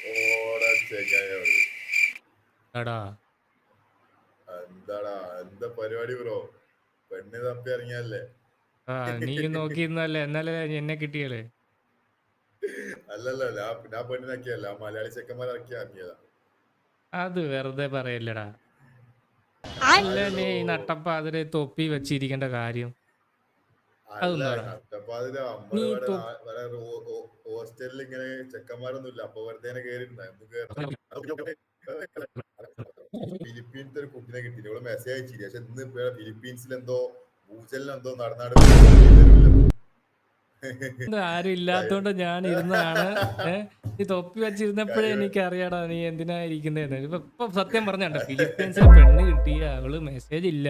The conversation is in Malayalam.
ഓടാ ചെങ്ങായി. എടാ എന്താടാ എന്താ പരിപാടി ബ്രോ? പെണ്ണ് തപ്പി ഇറങ്ങിയല്ലേ? നീ നോക്കിയിരുന്നല്ലേ, എന്നാലേ എന്നെ കിട്ടിയല്ലേ. അല്ലല്ല, ഞാൻ പെണ്ണിനാക്കിയല്ല, മലയാളി ചെക്കന്മാരാക്കി ഇറങ്ങിയതാ. അത് വെറുതെ പറയല്ലടാ. ആരടോ? അല്ലേ ഈ നട്ടപ്പാതിരെ തൊപ്പി വെച്ചിരിക്കേണ്ട കാര്യം അല്ല, അതൊന്നും പറ. നട്ടപ്പാതിര നീ നമ്മള് ഇവിടെ ഹോസ്റ്റലിൽ ഇങ്ങനെ ചെക്കന്മാരൊന്നും ഇല്ല, അപ്പൊ വെറുതെ കേറിയിട്ടുണ്ടായിരുന്നു. ഫിലിപ്പീൻസ് ഒരു കുട്ടിനെ കിട്ടി, ഇവിടെ മെസ്സേജ് അയച്ചില്ല. പക്ഷെ ഇന്ന് ഫിലിപ്പീൻസിൽ എന്തോ ഭൂചലനം നടന്നാട് വിവരമില്ല. ആരും ഇല്ലാത്തോണ്ട് ഞാൻ ഇരുന്നാണ്. നീ തൊപ്പി വെച്ചിരുന്നപ്പോഴേ എനിക്ക് അറിയാടാ നീ എന്തിനാ ഇരിക്കുന്നതെന്ന്. ഇപ്പൊ സത്യം പറഞ്ഞാ ഫിലിപ്പീൻസിൽ പെണ്ണ് കിട്ടി, അവള് മെസ്സേജ് ഇല്ല,